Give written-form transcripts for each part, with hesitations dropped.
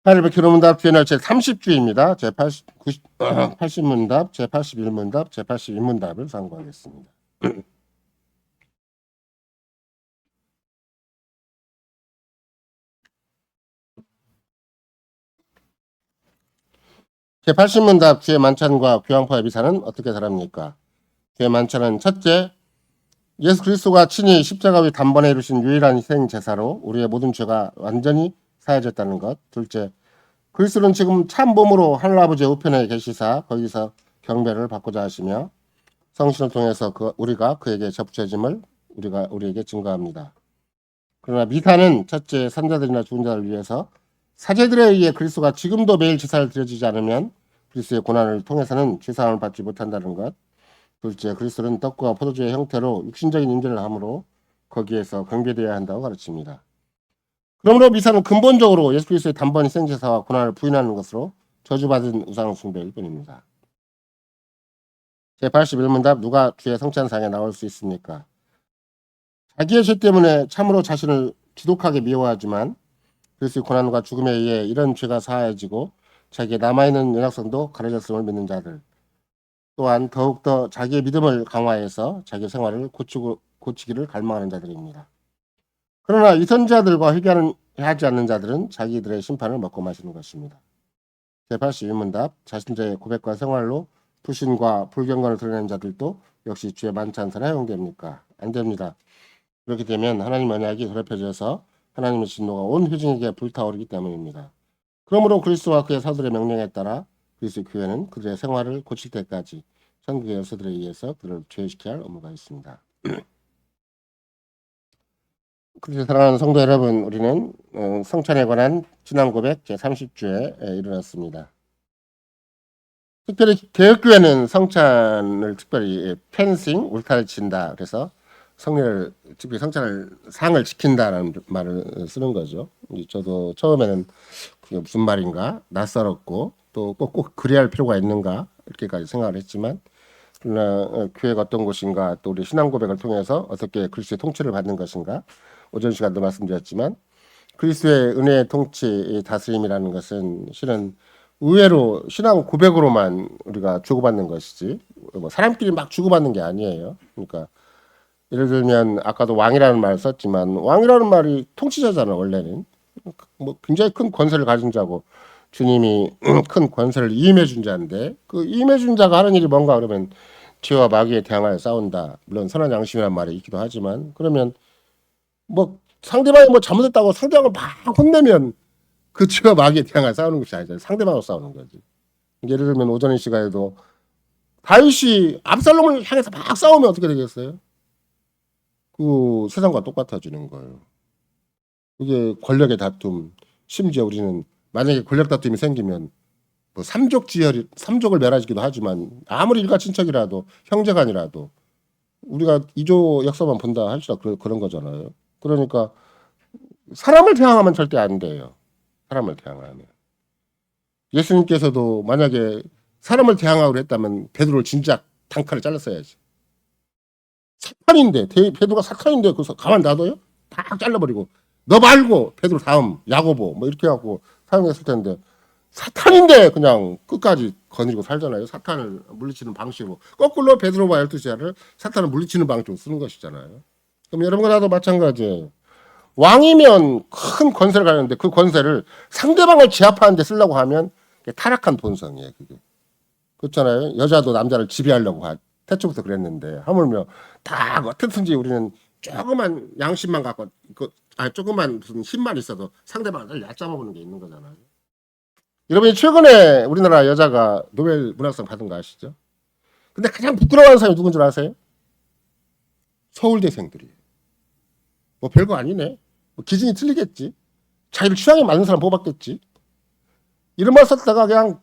800km문답 뒤에는 제30주입니다. 제80문답, 제81문답, 제82문답을 상고하겠습니다. 제80문답 주의 만찬과 교황파의 미사는 어떻게 다릅니까? 주의 만찬은 첫째, 예수 그리스도가 친히 십자가 위 단번에 이루신 유일한 희생 제사로 우리의 모든 죄가 완전히 사해졌다는 것. 둘째, 그리스도는 지금 참 몸으로 하늘아버지의 우편에 계시사 거기서 경배를 받고자 하시며 성신을 통해서 우리가 그에게 접붙여짐을 우리에게 증거합니다. 그러나 미사는 첫째, 산자들이나 죽은 자를 위해서 사제들에 의해 그리스도가 지금도 매일 제사를 드려지지 않으면 그리스도의 고난을 통해서는 죄사함을 받지 못한다는 것. 둘째, 그리스도는 떡과 포도주의 형태로 육신적인 임재를 하므로 거기에서 경배되어야 한다고 가르칩니다. 그러므로 미사는 근본적으로 예수 그리스도의 단번 희생제사와 고난을 부인하는 것으로 저주받은 우상 숭배일 뿐입니다. 제81문답 누가 주의 성찬상에 나올 수 있습니까? 자기의 죄 때문에 참으로 자신을 지독하게 미워하지만 그리스도의 고난과 죽음에 의해 이런 죄가 사하여지고 자기의 남아있는 연약성도 가려졌음을 믿는 자들, 또한 더욱더 자기의 믿음을 강화해서 자기 생활을 고치기를 갈망하는 자들입니다. 그러나 이 선자들과 회개하지 않는 자들은 자기들의 심판을 먹고 마시는 것입니다. 제81문답 자신들의 고백과 생활로 불신과 불경건을 드러내는 자들도 역시 주의 만찬설에 허용됩니까? 안 됩니다. 그렇게 되면 하나님 언약이 더럽혀져서 하나님의 진노가 온 회중에게 불타오르기 때문입니다. 그러므로 그리스도와 그의 사도들의 명령에 따라 그리스도의 교회는 그들의 생활을 고칠 때까지 천국의 열쇠들에 의해서 그들을 죄시켜야 할 의무가 있습니다. 그렇게 사랑하는 성도 여러분, 우리는 성찬에 관한 신앙 고백 제30주에 이르렀습니다. 특별히 개혁교회는 성찬을 특별히 펜싱, 울타리 친다. 그래서 성례를 특별히 성찬을 상을 지킨다라는 말을 쓰는 거죠. 저도 처음에는 그게 무슨 말인가 낯설었고 또 꼭 그래야 할 필요가 있는가 이렇게까지 생각을 했지만 그러나 교회가 어떤 곳인가 또 우리 신앙 고백을 통해서 어떻게 그리스도의 통치를 받는 것인가 오전 시간도 말씀드렸지만 그리스도의 은혜의 통치 다스림이라는 것은 실은 의외로 신앙 고백으로만 우리가 주고받는 것이지 뭐 사람끼리 막 주고받는 게 아니에요. 그러니까 예를 들면 아까도 왕이라는 말을 썼지만 왕이라는 말이 통치자잖아. 원래는 뭐 굉장히 큰 권세를 가진 자고 주님이 큰 권세를 이임해 준 자인데 그 이임해 준 자가 하는 일이 뭔가 그러면 죄와 마귀에 대항하여 싸운다. 물론 선한 양심이라는 말이 있기도 하지만 그러면 뭐 상대방이 뭐 잘못했다고 상대방을 막 혼내면 그 죄와 마귀에 대항하여 싸우는 것이 아니잖아요. 상대방하고 싸우는 거지. 예를 들면 오전 시간에도 다윗이 압살롬을 향해서 막 싸우면 어떻게 되겠어요? 그 세상과 똑같아지는 거예요. 그게 권력의 다툼. 심지어 우리는 만약에 권력 다툼이 생기면 뭐 삼족을 멸하지기도 하지만 아무리 일가 친척이라도 형제간이라도 우리가 이조 역사만 본다 할지라도 그런 거잖아요. 그러니까 사람을 대항하면 절대 안 돼요. 사람을 대항하면. 예수님께서도 만약에 사람을 대항하고 했다면 베드로를 진작 단칼에 잘랐어야지. 사탄인데 베드로가 사탄인데 그래서 가만 놔둬요? 딱 잘라버리고 너 말고 베드로 다음 야고보 뭐 이렇게 하고 사용했을 텐데 사탄인데 그냥 끝까지 거느리고 살잖아요. 사탄을 물리치는 방식으로 거꾸로 베드로와 12제자를 사탄을 물리치는 방식으로 쓰는 것이잖아요. 그럼 여러분과 나도 마찬가지예요. 왕이면 큰 권세를 가졌는데 그 권세를 상대방을 제압하는 데 쓰려고 하면 타락한 본성이에요. 그게. 그렇잖아요. 여자도 남자를 지배하려고 태초부터 그랬는데 하물며 다 어떻든지 우리는 조그만 양심만 갖고 조그만 무슨 힘만 있어도 상대방을 얕잡아보는 게 있는 거잖아요. 여러분이 최근에 우리나라 여자가 노벨 문학상 받은 거 아시죠? 근데 가장 부끄러워하는 사람이 누군 줄 아세요? 서울대생들이에요. 뭐 별거 아니네. 뭐 기준이 틀리겠지. 자기를 취향에 맞는 사람 뽑았겠지. 이런 말 썼다가 그냥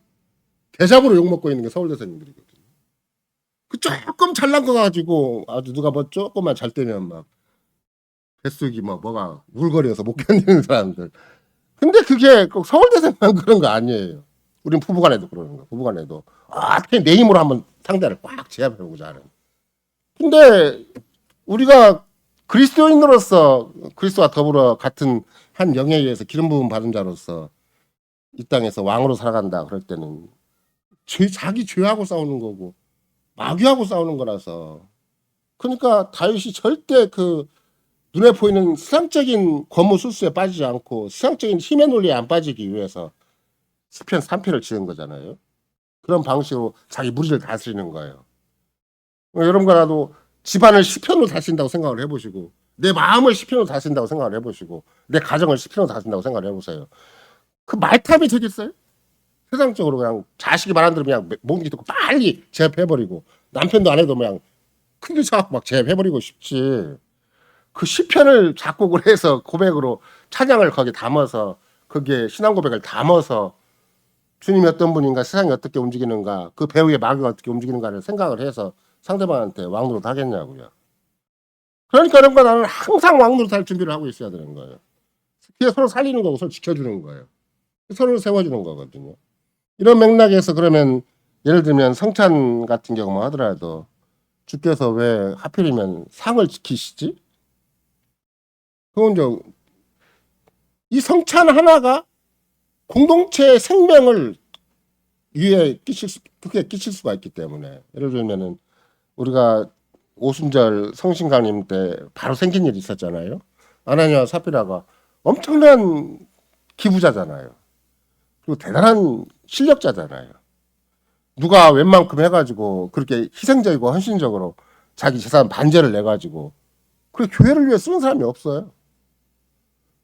대잡으로 욕먹고 있는 게 서울대생들이거든요. 그 조금 잘난 거 가지고 아주 누가 뭐 조금만 잘 때면 막 뱃속이 뭐가 울거려서 못 견디는 사람들. 근데 그게 꼭 서울대생만 그런 거 아니에요. 우린 부부간에도 그러는 거. 부부간에도 어떻게 내 힘으로 한번 상대를 꽉 제압해보자 하는. 근데 우리가 그리스도인으로서 그리스도와 더불어 같은 한 영에 의해서 기름 부음 받은 자로서 이 땅에서 왕으로 살아간다 그럴 때는 자기 죄하고 싸우는 거고 마귀하고 싸우는 거라서. 그러니까 다윗이 절대 그 눈에 보이는 세상적인 권무술수에 빠지지 않고 세상적인 힘의 논리에 안 빠지기 위해서 시편 3편을 지은 거잖아요. 그런 방식으로 자기 무리를 다스리는 거예요. 여러분과 나도 집안을 시편으로 다스린다고 생각을 해보시고 내 마음을 시편으로 다스린다고 생각을 해보시고 내 가정을 시편으로 다스린다고 생각을 해보세요. 그 말탑이 되겠어요? 세상적으로 그냥 자식이 말한 대로 그냥 목이 듣고 빨리 제압해버리고 남편도 안 해도 그냥 큰일 쳐갖고 막 제압해버리고 싶지. 그 시편을 작곡을 해서 고백으로 찬양을 거기에 담아서 거기에 신앙 고백을 담아서 주님이 어떤 분인가 세상이 어떻게 움직이는가 그 배우의 마귀가 어떻게 움직이는가를 생각을 해서 상대방한테 왕노릇 하겠냐고요. 그러니까 여러분과 나는 항상 왕노릇 할 준비를 하고 있어야 되는 거예요. 그게 서로 살리는 거고 서로 지켜주는 거예요. 서로 세워주는 거거든요. 이런 맥락에서 그러면 예를 들면 성찬 같은 경우만 하더라도 주께서 왜 하필이면 상을 지키시지? 그건 이 성찬 하나가 공동체의 생명을 위에 크게 끼칠 수가 있기 때문에 예를 들면은 우리가 오순절 성신강림 때 바로 생긴 일이 있었잖아요. 아나니아와 사피라가 엄청난 기부자잖아요. 그리고 대단한 실력자잖아요. 누가 웬만큼 해가지고 그렇게 희생적이고 헌신적으로 자기 재산 반절을 내가지고 그 교회를 위해 쓰는 사람이 없어요.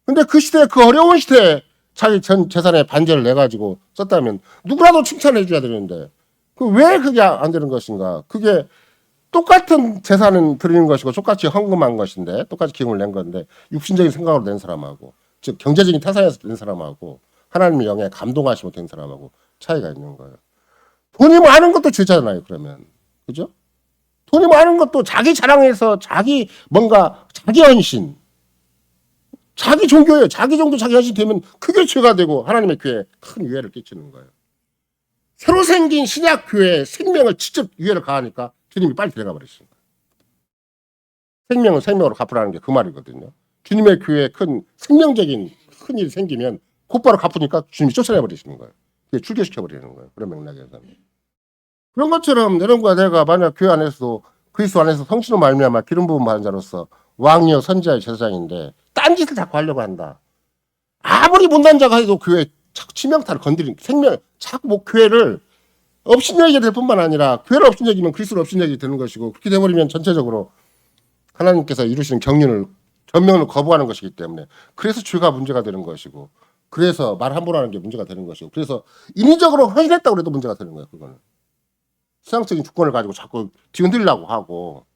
근데 그 시대에 그 어려운 시대에 자기 전 재산의 반절을 내가지고 썼다면 누구라도 칭찬해 줘야 되는데 그 왜 그게 안 되는 것인가? 그게 똑같은 재산은 드리는 것이고 똑같이 헌금한 것인데 똑같이 기금을 낸 건데 육신적인 생각으로 낸 사람하고 즉 경제적인 태산에서 낸 사람하고 하나님의 영에 감동하시 못한 사람하고 차이가 있는 거예요. 돈이 많은 것도 죄잖아요. 그러면 그죠? 돈이 많은 것도 자기 자랑해서 자기 뭔가 자기 헌신 자기 종교예요. 자기 종교 자기 헌신 되면 크게 죄가 되고 하나님의 교회에 큰 유해를 끼치는 거예요. 새로 생긴 신약 교회의 생명을 직접 유해를 가하니까 주님이 빨리 들어가 버리신 거예요. 생명은 생명으로 갚으라는 게 그 말이거든요. 주님의 교회에 큰 생명적인 큰 일이 생기면 곧바로 갚으니까 주님이 쫓아내 버리시는 거예요. 출교시켜 버리는 거예요. 그런 맥락에서는. 그런 것처럼 여러분과 내가 만약 교회 안에서도 그리스도 안에서 성신으로 말미암아 기름 부음 받은 자로서 왕이요 선지자의 제사장인데 딴짓을 자꾸 하려고 한다. 아무리 못난 자가 해도 교회 자꾸 치명타를 건드리는 생명 자꾸 뭐 교회를 업신여기게 될 뿐만 아니라 교회를 업신여기면 그리스도를 업신여기게 되는 것이고 그렇게 돼버리면 전체적으로 하나님께서 이루시는 전면을 거부하는 것이기 때문에 그래서 죄가 문제가 되는 것이고 그래서 말 함부로 하는 게 문제가 되는 것이고 그래서 인위적으로 헌신했다고 해도 문제가 되는 거예요. 그거는 세상적인 주권을 가지고 자꾸 뒤흔들려고 하고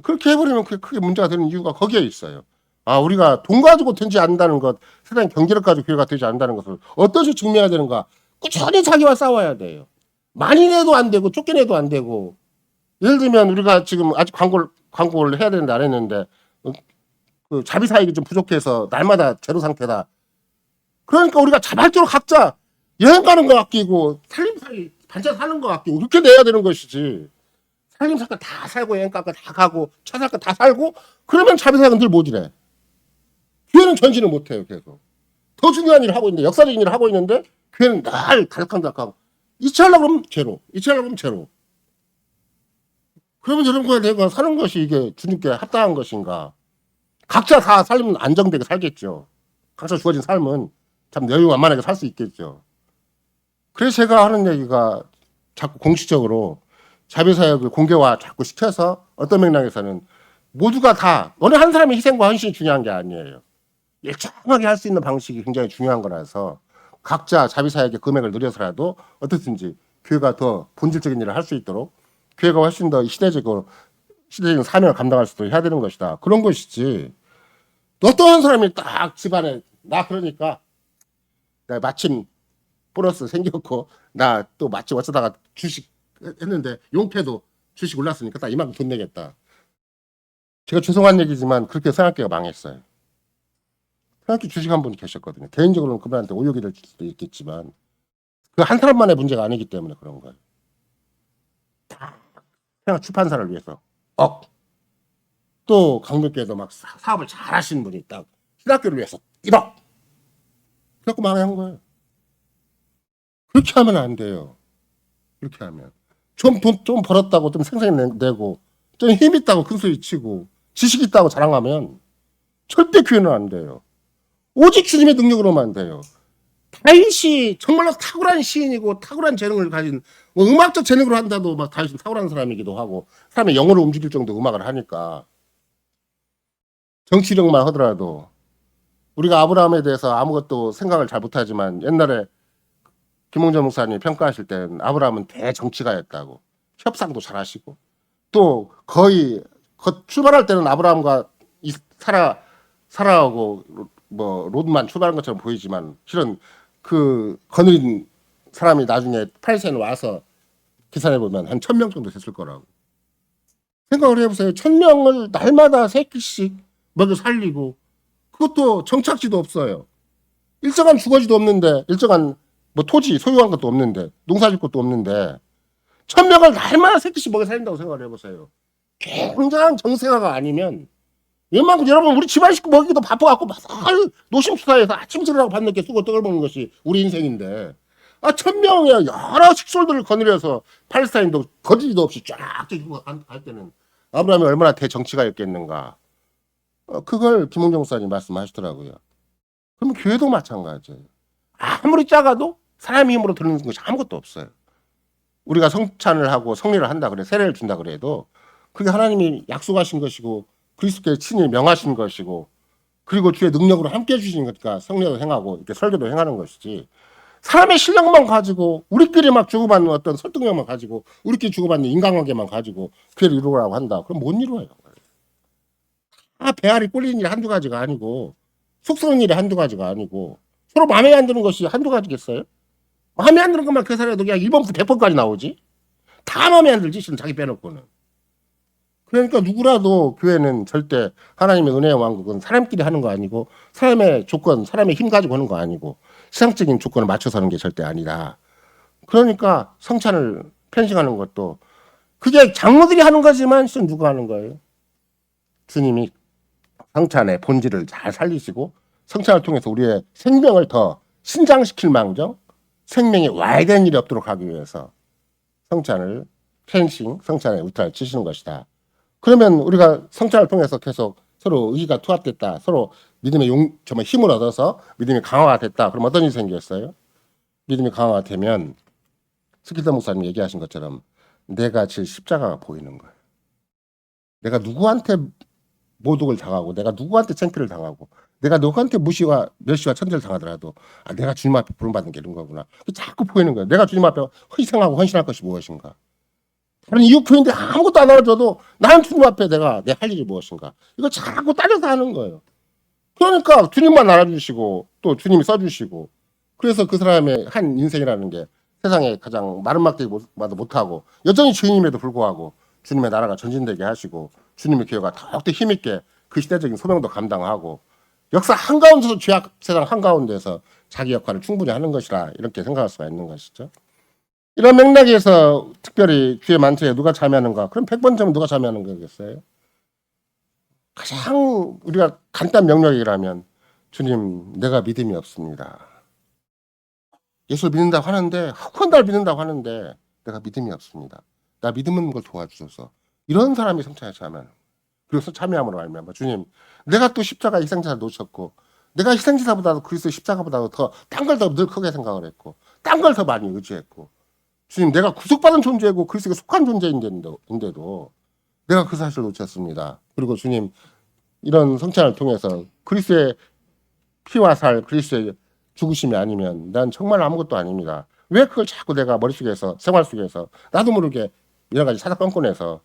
그렇게 해버리면 그게 크게 문제가 되는 이유가 거기에 있어요. 아 우리가 돈 가지고 되지 않는다는 것 세상 경제력 가지고 교회가 되지 않는다는 것을 어떠시 증명해야 되는가. 꾸준히 자기와 싸워야 돼요. 많이 내도 안 되고 쫓겨내도 안 되고 예를 들면 우리가 지금 아직 광고를 해야 되는데 안 했는데 그 자비 사익이 좀 부족해서 날마다 제로 상태다. 그러니까 우리가 자발적으로 각자 여행 가는 거 아끼고 살림살이 반찬 사는 거 아끼고 그렇게 내야 되는 것이지. 살림살까 다 살고 여행가 다 가고 차 살까 다 살고 그러면 자비 사익은 늘 모질해. 교회는 전진을 못해요. 계속. 더 중요한 일을 하고 있는데 역사적인 일을 하고 있는데 교회는 늘 달캉달캉하고 이치하려고 그러면 제로 이치하려고 그러면 제로. 그러면 여러분과 내가 사는 것이 이게 주님께 합당한 것인가. 각자 다 살면 안정되게 살겠죠. 각자 주어진 삶은 참 여유만만하게 살 수 있겠죠. 그래서 제가 하는 얘기가 자꾸 공식적으로 자비사역을 공개화 자꾸 시켜서 어떤 맥락에서는 모두가 다 어느 한 사람의 희생과 헌신이 중요한 게 아니에요. 일정하게 할 수 있는 방식이 굉장히 중요한 거라서 각자 자비사역의 금액을 늘려서라도 어떻든지 교회가 더 본질적인 일을 할 수 있도록 교회가 훨씬 더 시대적인 사명을 감당할 수 있도록 해야 되는 것이다. 그런 것이지. 어떤 사람이 딱 집안에 나 그러니까 나 마침 보너스 생겼고 나 또 마침 어쩌다가 주식 했는데 용패도 주식 올랐으니까 딱 이만큼 돈 내겠다. 제가 죄송한 얘기지만 그렇게 생각해가 망했어요. 생각해 주식 한 분 계셨거든요. 개인적으로는 그분한테 오욕이 될 수도 있겠지만 그 한 사람만의 문제가 아니기 때문에 그런 거예요. 그냥 출판사를 위해서 또 강백교에도 막 사업을 잘 하시는 분이 딱 신학교를 위해서 1억 그래갖고 망한 거예요. 그렇게 하면 안 돼요. 그렇게 하면 좀 돈 좀 벌었다고 좀 생생 내고 좀 힘 있다고 큰 소리 치고 지식 있다고 자랑하면 절대 교회는 안 돼요. 오직 주님의 능력으로만 돼요. 다윗이 정말로 탁월한 시인이고 탁월한 재능을 가진 뭐 음악적 재능으로 한다도 막 다윗은 탁월한 사람이기도 하고 사람의 영혼을 움직일 정도 음악을 하니까 정치력만 하더라도 우리가 아브라함에 대해서 아무것도 생각을 잘 못하지만 옛날에 김홍전 목사님이 평가하실 때는 아브라함은 대정치가였다고 협상도 잘하시고 또 거의 출발할 때는 아브라함과 사라하고 뭐 롯만 출발한 것처럼 보이지만 실은 그 거느린 사람이 나중에 8세는 와서 계산해 보면 한 1,000명 정도 됐을 거라고 생각을 해보세요. 1,000명을 날마다 3끼씩 먹여 살리고 그것도 정착지도 없어요. 일정한 주거지도 없는데 일정한 뭐 토지 소유한 것도 없는데 농사질 것도 없는데 1,000명을 날마다 3끼씩 먹여 살린다고 생각을 해보세요. 굉장한 정세가가 아니면 웬만큼 여러분 우리 집안 식구 먹이기도 바빠갖고 막 노심수사해서 아침질하고 밤늦게 쓰고 떡을 먹는 것이 우리 인생인데 1,000명의 여러 식솔들을 거느려서 팔레스타인도 거리도 없이 쫙 갈 때는 아브라함이 얼마나 대정치가였겠는가. 그걸 김홍정 목사님 말씀하시더라고요. 그러면 교회도 마찬가지예요. 아무리 작아도 사람의 힘으로 드는 것이 아무것도 없어요. 우리가 성찬을 하고 성례를 한다 그래 세례를 준다 그래도 그게 하나님이 약속하신 것이고 그리스도께 친히 명하신 것이고 그리고 주의 능력으로 함께 해주신 거니까 성례도 행하고 이렇게 설교도 행하는 것이지 사람의 실력만 가지고 우리끼리 막 주고받는 어떤 설득력만 가지고 우리끼리 주고받는 인간관계만 가지고 교회를 이루라고 한다. 그럼 못 이루어요. 배알이 꼴리는 일이 한두 가지가 아니고 속 썩는 일이 한두 가지가 아니고 서로 마음에 안 드는 것이 한두 가지겠어요? 마음에 안 드는 것만 계산해도 그냥 1번부터 100번까지 나오지? 다 마음에 안 들지 실은 자기 빼놓고는. 그러니까 누구라도 교회는 절대 하나님의 은혜의 왕국은 사람끼리 하는 거 아니고 사람의 조건, 사람의 힘 가지고 하는 거 아니고 세상적인 조건을 맞춰서 하는 게 절대 아니다. 그러니까 성찬을 편식하는 것도 그게 장로들이 하는 거지만 실은 누가 하는 거예요? 주님이 성찬의 본질을 잘 살리시고 성찬을 통해서 우리의 생명을 더 신장시킬 망정 생명이 와야 되는 일이 없도록 하기 위해서 성찬을 펜싱, 성찬의 울타리를 치시는 것이다. 그러면 우리가 성찬을 통해서 계속 서로 의기가 투합됐다. 서로 믿음의 정말 힘을 얻어서 믿음이 강화가 됐다. 그럼 어떤 일이 생겼어요? 믿음이 강화가 되면 스키더 목사님 얘기하신 것처럼 내가 질 십자가가 보이는 거예요. 내가 누구한테 모독을 당하고 내가 누구한테 창피를 당하고 내가 누구한테 무시와 멸시와 천대를 당하더라도 내가 주님 앞에 부름받는 게 이런 거구나. 자꾸 보이는 거예요. 내가 주님 앞에 희생하고 헌신할 것이 무엇인가. 다른 이웃교인데 아무것도 안 알아줘도 나는 주님 앞에 내가 내 할 일이 무엇인가. 이거 자꾸 따져서 하는 거예요. 그러니까 주님만 알아주시고 또 주님이 써주시고 그래서 그 사람의 한 인생이라는 게 세상에 가장 마른 막대기마다 못하고 여전히 주인임에도 불구하고 주님의 나라가 전진되게 하시고 주님의 교회가 더욱더 힘있게 그 시대적인 소명도 감당하고 역사 한가운데서 죄악 세상 한가운데서 자기 역할을 충분히 하는 것이라 이렇게 생각할 수가 있는 것이죠. 이런 맥락에서 특별히 주의 만찬에 누가 참여하는가? 그럼 100번 쯤 누가 참여하는 거겠어요? 가장 우리가 간단 명령이라면 주님 내가 믿음이 없습니다. 예수를 믿는다고 하는데 한 달 믿는다고 하는데 내가 믿음이 없습니다. 나 믿음은 걸 도와주소서. 이런 사람이 성찬에 참여하는 거예요. 그래서 참여함으로 알면 주님 내가 또 십자가 희생제사를 놓쳤고 내가 희생제사보다도 그리스도 십자가보다도 더 딴 걸 더 늘 크게 생각을 했고 딴 걸 더 많이 의지했고 주님 내가 구속받은 존재이고 그리스도에 속한 존재인데도 내가 그 사실을 놓쳤습니다. 그리고 주님 이런 성찬을 통해서 그리스도의 피와 살 그리스도의 죽으심이 아니면 난 정말 아무것도 아닙니다. 왜 그걸 자꾸 내가 머릿속에서 생활 속에서 나도 모르게 여러 가지 사사건건해서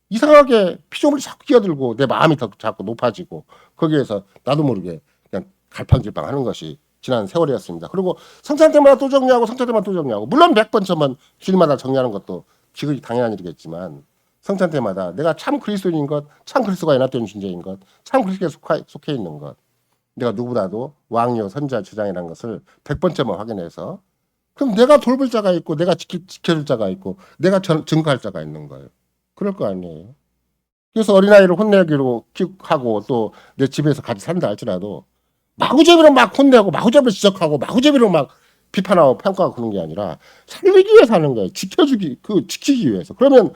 이상하게 피조물이 자꾸 끼어들고 내 마음이 더 자꾸 높아지고 거기에서 나도 모르게 그냥 갈팡질팡 하는 것이 지난 세월이었습니다. 그리고 성찬 때마다 또 정리하고 성찬 때마다 또 정리하고 물론 100번 1000번 주일마다 정리하는 것도 지극히 당연한 일이겠지만 성찬 때마다 내가 참 그리스도인인 것, 참 그리스도가 연합된 존재인 것, 참 그리스도에 속해 있는 것 내가 누구보다도 왕이요 선지자 주장이라는 것을 100번째만 확인해서 그럼 내가 돌볼 자가 있고 내가 지켜줄 자가 있고 내가 증거할 자가 있는 거예요. 그럴 거 아니에요. 그래서 어린아이를 혼내기로 하고 또 내 집에서 같이 산다 할지라도 마구잡이로 막 혼내고 마구잡이로 지적하고 마구잡이로 막 비판하고 평가하고 그런 게 아니라 살리기 위해서 하는 거예요. 지키기 위해서. 그러면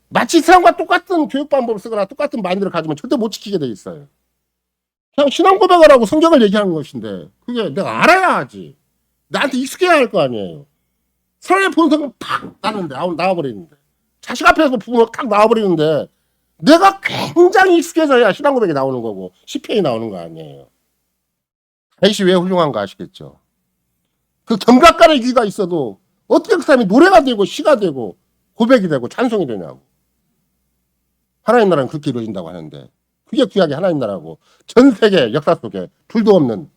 마치 이스라엘과 똑같은 교육 방법을 쓰거나 똑같은 마인드를 가지면 절대 못 지키게 돼 있어요. 그냥 신앙 고백을 하고 성경을 얘기하는 것인데 그게 내가 알아야 하지. 나한테 익숙해야 할 거 아니에요. 사람의 본성은 팍 나와버리는데 자식 앞에서 부모가 탁 나와버리는데 내가 굉장히 익숙해져야 신앙 고백이 나오는 거고 시편이 나오는 거 아니에요. 다윗이 왜 훌륭한가 아시겠죠? 그 경각간의 귀가 있어도 어떻게 그 사람이 노래가 되고 시가 되고 고백이 되고 찬송이 되냐고. 하나님 나라는 그렇게 이루어진다고 하는데 그게 구약의 하나님 나라고 전 세계 역사 속에 둘도 없는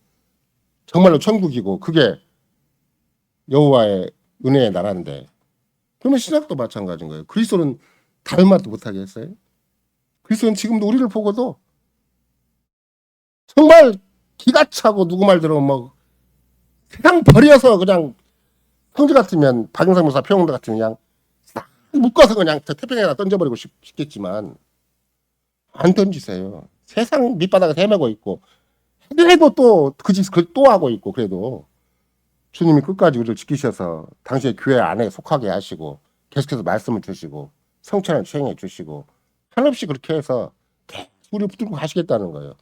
정말로 천국이고 그게 여호와의 은혜의 나라인데 그러면 신약도 마찬가지인 거예요. 그리스도는 다른 말도 못하게 했어요. 그리스도는 지금도 우리를 보고도 정말 기가 차고 누구 말 들으면 뭐 세상 버려서 그냥 형제 같으면 박영상 목사 평원도 같으면 그냥 싹 묶어서 그냥 저 태평양에다 던져버리고 싶겠지만 안 던지세요. 세상 밑바닥에 헤매고 있고 해도 또 그 짓 또 하고 있고 그래도 주님이 끝까지 우리를 지키셔서 당시의 교회 안에 속하게 하시고 계속해서 말씀을 주시고 성찬을 수행해 주시고 한없이 그렇게 해서 계속 우리를 붙들고 가시겠다는 거예요.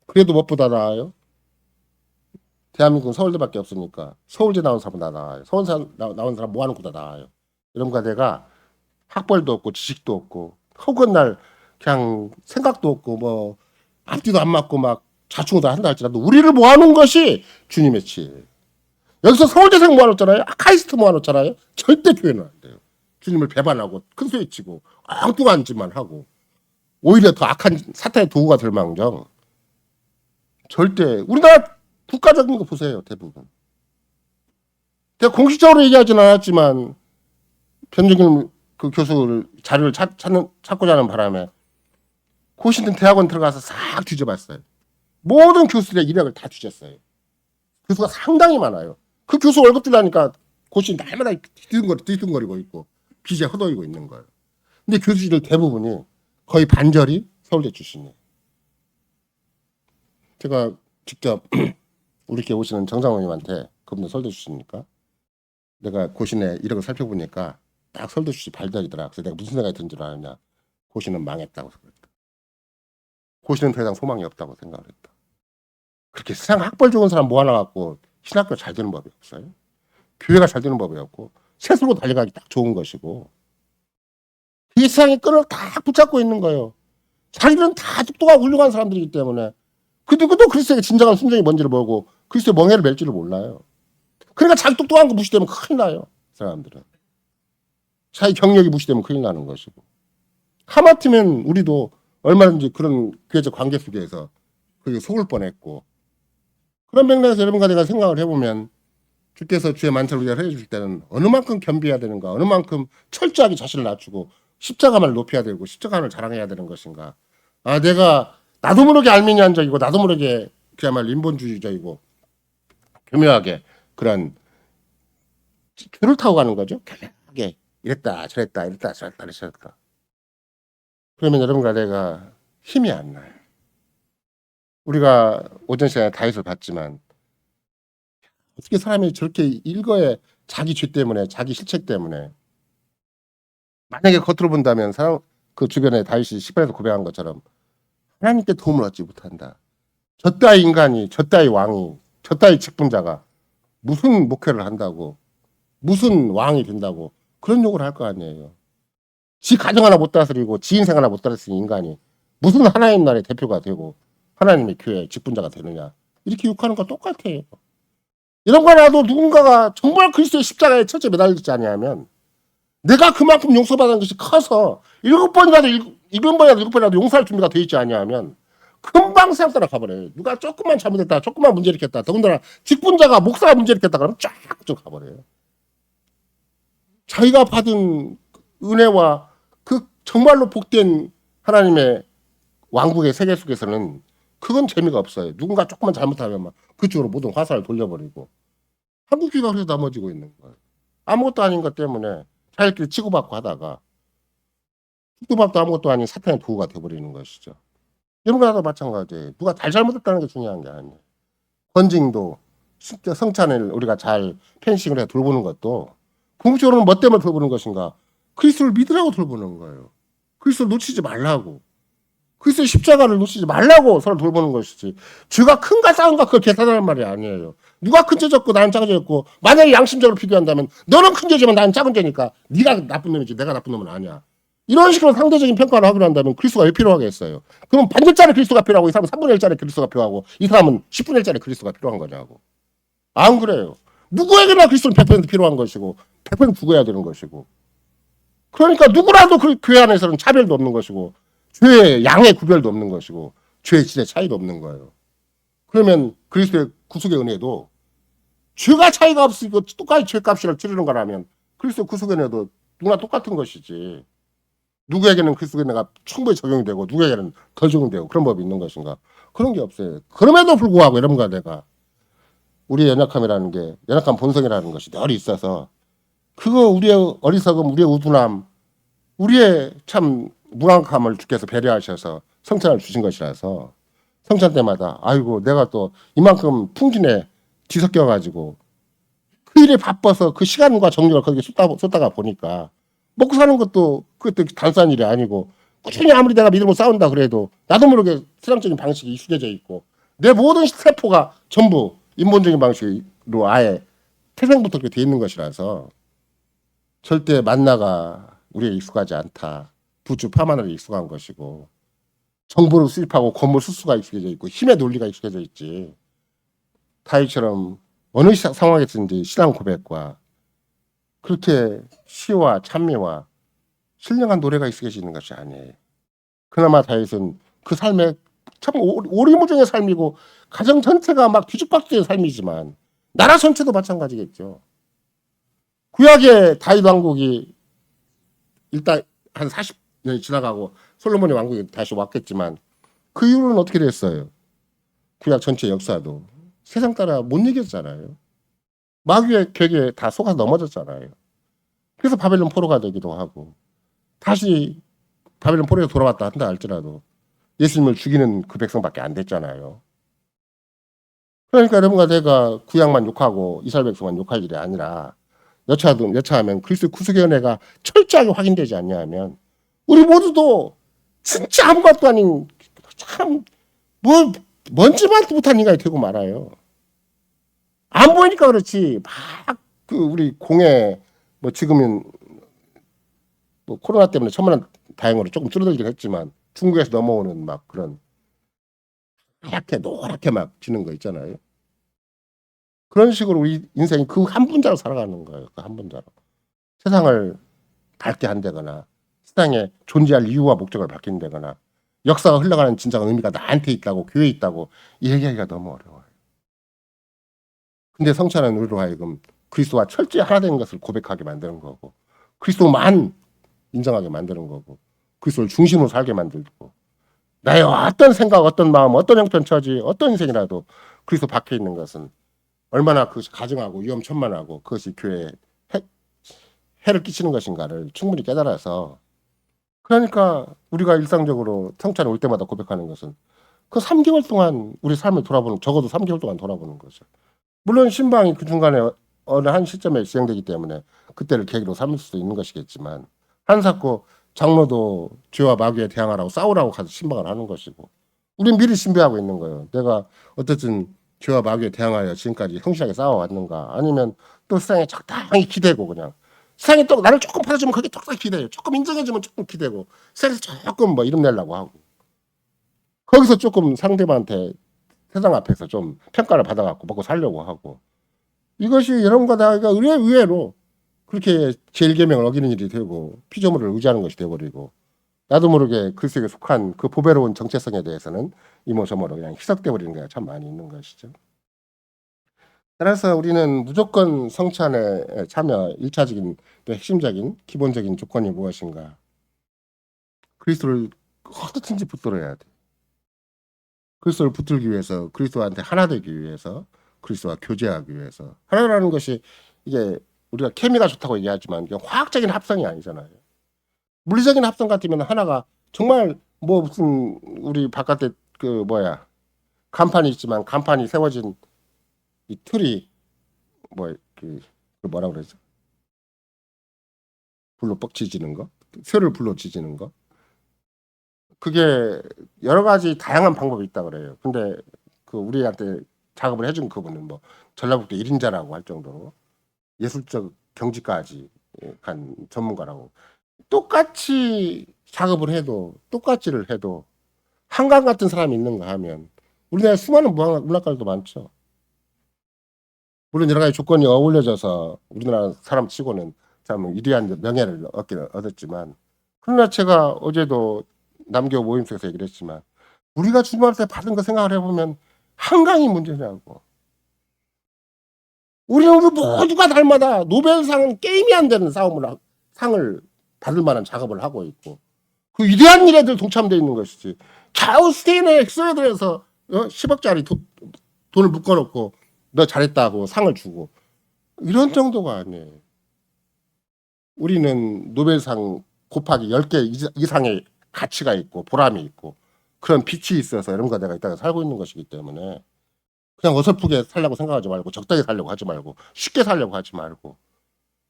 그래도 무엇보다 나아요? 대한민국은 서울대밖에 없으니까 서울대 나온 사람보다 나아요. 서울대 나온 사람 뭐하는 것보다 나아요. 이런가 내가 학벌도 없고 지식도 없고 혹은 날 그냥 생각도 없고 뭐 앞뒤도 안 맞고 막 자충우도 한다 할지라도 우리를 모아놓은 것이 주님의 지혜예요. 여기서 서울대생 모아놓잖아요. 카이스트 모아놓잖아요. 절대 교회는 안 돼요. 주님을 배반하고 큰 소리 치고 엉뚱한 짓만 하고 오히려 더 악한 사탄의 도구가 될 망정. 절대 우리나라 국가적인 거 보세요. 대부분. 제가 공식적으로 얘기하지는 않았지만 변종길 그 교수를 자료를 찾고자 하는 바람에 고시는 대학원 들어가서 싹 뒤져봤어요. 모든 교수들의 이력을 다 뒤졌어요. 교수가 상당히 많아요. 그 교수 월급 주려니까 고시 날마다 뒤뚱거리고 있고 빚에 허덕이고 있는 거예요. 근데 교수들 대부분이 거의 반절이 서울대 출신이에요. 제가 직접 우리 께 오시는 정장원님한테 그분도 서울대 출신이니까 내가 고신의 이력을 살펴보니까 딱 서울대 출신 발달이더라. 그래서 내가 무슨 생각이 든 줄 아느냐. 고신은 망했다고 생각했다. 고신은 더 이상 소망이 없다고 생각을 했다. 그렇게 세상 학벌 좋은 사람 모아놔갖고 신학교 잘 되는 법이 없어요. 교회가 잘 되는 법이 없고 세수로 달려가기 딱 좋은 것이고 이 세상의 끈을 다 붙잡고 있는 거예요. 자기들은 다 똑똑하고 훌륭한 사람들이기 때문에 그 누구도 그리스도의 진정한 순종이 뭔지를 모르고 그리스도의 멍해를 맬 줄을 몰라요. 그러니까 자기 똑똑한 거 무시되면 큰일 나요. 사람들은. 자기 경력이 무시되면 큰일 나는 것이고. 하마터면 우리도 얼마든지 그런 교회적 관계 속에서 그게 속을 뻔했고 그런 맥락에서 여러분과 내가 생각을 해보면 주께서 주의 만찬을 우리가 해주실 때는 어느 만큼 겸비해야 되는가 어느 만큼 철저하게 자신을 낮추고 십자가만을 높여야 되고 십자가만을 자랑해야 되는 것인가. 아 내가 나도 모르게 알미니안적이고 나도 모르게 그야말로 인본주의적이고 교묘하게 그런 교를 타고 가는 거죠. 교묘하게 이랬다 저랬다 이랬다 저랬다 저랬다. 그러면 여러분과 내가 힘이 안 나요. 우리가 오전 시간에 다윗을 봤지만 어떻게 사람이 저렇게 일거에 자기 죄 때문에 자기 실책 때문에 만약에 겉으로 본다면 사람 그 주변에 다윗이 시편에서 고백한 것처럼 하나님께 도움을 얻지 못한다. 저 따위 인간이 저 따위 왕이 저 따위 직분자가 무슨 목회를 한다고 무슨 왕이 된다고 그런 욕을 할 거 아니에요. 지 가정 하나 못 다스리고 지 인생 하나 못 다스리는 인간이 무슨 하나님 나라의 대표가 되고 하나님의 교회 직분자가 되느냐 이렇게 욕하는 거 똑같아요. 이런 거라도 누군가가 정말 그리스도의 십자가에 첫째 매달리지 않냐면 내가 그만큼 용서받은 것이 커서 7번이라도 용서할 준비가 되어 있지 않냐면 금방 세상 따라 가버려요. 누가 조금만 잘못했다 조금만 문제 일으켰다 더군다나 직분자가 목사가 문제 일으켰다 그러면 쫙 가버려요. 자기가 받은 은혜와 그 정말로 복된 하나님의 왕국의 세계 속에서는 그건 재미가 없어요. 누군가 조금만 잘못하면 막 그쪽으로 모든 화살을 돌려버리고 한국 교회가 그래서 넘어지고 있는 거예요. 아무것도 아닌 것 때문에 자기들끼리 치고받고 하다가 죽도밥도 아무것도 아닌 사탄의 도구가 되어버리는 것이죠. 이런 거라도 마찬가지예요. 누가 잘못했다는 게 중요한 게 아니에요. 권징도 진짜 성찬을 우리가 잘 펜싱을 해서 돌보는 것도 궁극적으로는 뭐 때문에 돌보는 것인가? 그리스도를 믿으라고 돌보는 거예요. 그리스도를 놓치지 말라고. 그리스도의 십자가를 놓치지 말라고 서로 돌보는 것이지. 죄가 큰가 작은가 그걸 계산하는 말이 아니에요. 누가 큰 죄 졌고 나는 작은 죄 졌고 만약에 양심적으로 비교한다면 너는 큰 죄지만 나는 작은 죄니까 네가 나쁜 놈이지 내가 나쁜 놈은 아니야. 이런 식으로 상대적인 평가를 하기로 한다면 그리스도가 왜 필요하겠어요? 그럼 반절짜리 그리스도가 필요하고 이 사람은 3분의 1짜리 그리스도가 필요하고 이 사람은 10분의 1짜리 그리스도가 필요한 거냐고. 안 그래요. 누구에게나 그리스도는 100% 필요한 것이고 100% 죽어야 되는 것이고 그러니까 누구라도 그 교회 안에서는 차별도 없는 것이고 죄의 양의 구별도 없는 것이고 죄의 질의 차이도 없는 거예요. 그러면 그리스도의 구속의 은혜도 죄가 차이가 없으니까 똑같이 죄값을 치르는 거라면 그리스도의 구속의 은혜도 누구나 똑같은 것이지. 누구에게는 그리스도의 은혜가 충분히 적용이 되고 누구에게는 덜 적용되고 그런 법이 있는 것인가. 그런 게 없어요. 그럼에도 불구하고 여러분과 내가 우리의 연약함이라는 게 연약한 본성이라는 것이 늘 있어서 그거 우리의 어리석음, 우리의 우둔함, 우리의 참 무랑함을 주께서 배려하셔서 성찬을 주신 것이라서 성찬 때마다 아이고 내가 또 이만큼 풍진에 뒤섞여가지고 그 일에 바빠서 그 시간과 정력을 거기에 쏟다가 보니까 먹고 사는 것도 그것도 단순한 일이 아니고 꾸준히 아무리 내가 믿음으로 싸운다 그래도 나도 모르게 세상적인 방식이 익숙해져 있고 내 모든 세포가 전부 인본적인 방식으로 아예 태생부터 그렇게 돼 있는 것이라서 절대 만나가 우리에 익숙하지 않다. 부주 파마늘에 익숙한 것이고 정보를 수집하고 건물 수수가 익숙해져 있고 힘의 논리가 익숙해져 있지. 다윗처럼 어느 상황에서든지 신앙 고백과 그렇게 시와 찬미와 신령한 노래가 익숙해져 있는 것이 아니에요. 그나마 다윗은 그 삶에 참 오리무중의 삶이고 가정 전체가 막 뒤죽박죽의 삶이지만 나라 전체도 마찬가지겠죠. 구약의 다윗 왕국이 일단 한 40년이 지나가고 솔로몬의 왕국이 다시 왔겠지만 그 이후로는 어떻게 됐어요? 구약 전체 역사도 세상 따라 못 이겼잖아요. 마귀의 격에 다 속아서 넘어졌잖아요. 그래서 바벨론 포로가 되기도 하고 다시 바벨론 포로에서 돌아왔다 한다 할지라도 예수님을 죽이는 그 백성밖에 안 됐잖아요. 그러니까 여러분과 내가 구약만 욕하고 이스라엘 백성만 욕할 일이 아니라 여차하면 그리스도의 구속의 은혜가 철저하게 확인되지 않냐 하면 우리 모두도 진짜 아무것도 아닌 참 뭐 먼지만 못한 인간이 되고 말아요. 안 보이니까 그렇지 막 그 우리 공해 뭐 지금은 뭐 코로나 때문에 천만한 다행으로 조금 줄어들긴 했지만 중국에서 넘어오는 막 그런 하얗게 노랗게 막 지는 거 있잖아요. 그런 식으로 우리 인생이 그 한 분자로 살아가는 거예요. 그 한 분자로. 세상을 밝게 한다거나 세상에 존재할 이유와 목적을 바뀐다거나 역사가 흘러가는 진정한 의미가 나한테 있다고 교회에 있다고 이 얘기하기가 너무 어려워요. 근데 성찬은 우리로 하여금 그리스도와 철저히 하나 된 것을 고백하게 만드는 거고 그리스도만 인정하게 만드는 거고 그리스도를 중심으로 살게 만들고 나의 어떤 생각, 어떤 마음, 어떤 형편 처지, 어떤 인생이라도 그리스도 밖에 있는 것은 얼마나 그것이 가증하고 위험천만하고 그것이 교회에 해를 끼치는 것인가를 충분히 깨달아서 그러니까 우리가 일상적으로 성찬에 올 때마다 고백하는 것은 그 3개월 동안 우리 삶을 돌아보는 적어도 3개월 동안 돌아보는 거죠. 물론 신방이 그 중간에 어느 한 시점에 시행되기 때문에 그때를 계기로 삼을 수도 있는 것이겠지만 한사코 장로도 죄와 마귀에 대항하라고 싸우라고 가서 신방을 하는 것이고 우린 미리 신배하고 있는 거예요. 내가 어쨌든 죄와 마귀에 대항하여 지금까지 성실하게 싸워왔는가 아니면 또 세상에 적당히 기대고 그냥 세상에 또 나를 조금 받아주면 그게 적당히 기대요. 조금 인정해주면 조금 기대고 세상에서 조금 뭐 이름 내려고 하고 거기서 조금 상대방한테 세상 앞에서 좀 평가를 받아갖고 먹고 살려고 하고 이것이 여러분과 나가 의외로 그렇게 제일계명을 어기는 일이 되고 피조물을 의지하는 것이 되어버리고 나도 모르게 그리스도에 속한 그 보배로운 정체성에 대해서는 이모저모로 그냥 희석돼 버리는 게 참 많이 있는 것이죠. 따라서 우리는 무조건 성찬에 참여 1차적인 또 핵심적인 기본적인 조건이 무엇인가? 그리스도를 어떻든지 붙들어야 돼. 그리스도를 붙들기 위해서 그리스도한테 하나 되기 위해서 그리스도와 교제하기 위해서 하나라는 것이 이게 우리가 케미가 좋다고 얘기하지만 이게 화학적인 합성이 아니잖아요. 물리적인 합성 같으면 하나가 정말 뭐 무슨 우리 바깥에 그 뭐야 간판이 있지만 간판이 세워진 이 틀이 그 뭐라 그러죠? 불로 뻑치지는 거, 쇠를 불로 지지는 거. 그게 여러 가지 다양한 방법이 있다 그래요. 근데 그 우리한테 작업을 해준 그분은 뭐 전라북도 1인자라고 할 정도로 예술적 경지까지 간 전문가라고. 똑같이 작업을 해도 똑같이를 해도 한강 같은 사람이 있는가 하면 우리나라에 수많은 문학가들도 많죠. 물론 여러 가지 조건이 어울려져서 우리나라 사람 치고는 참 위대한 명예를 얻었지만, 그러나 제가 어제도 남교 모임 속에서 얘기를 했지만 우리가 주님한테 받은 거 생각을 해보면 한강이 문제냐고. 우리는 모두가 달마다 노벨상은 게임이 안 되는 상을 받을 만한 작업을 하고 있고 그 위대한 일에들 동참되어 있는 것이지. 자우스테인의 스웨덴에서 10억짜리 돈을 묶어놓고 너 잘했다고 상을 주고 이런 정도가 아니에요. 우리는 노벨상 곱하기 10개 이상의 가치가 있고 보람이 있고 그런 빛이 있어서 여러분과 내가 이 땅에 살고 있는 것이기 때문에 그냥 어설프게 살려고 생각하지 말고 적당히 살려고 하지 말고 쉽게 살려고 하지 말고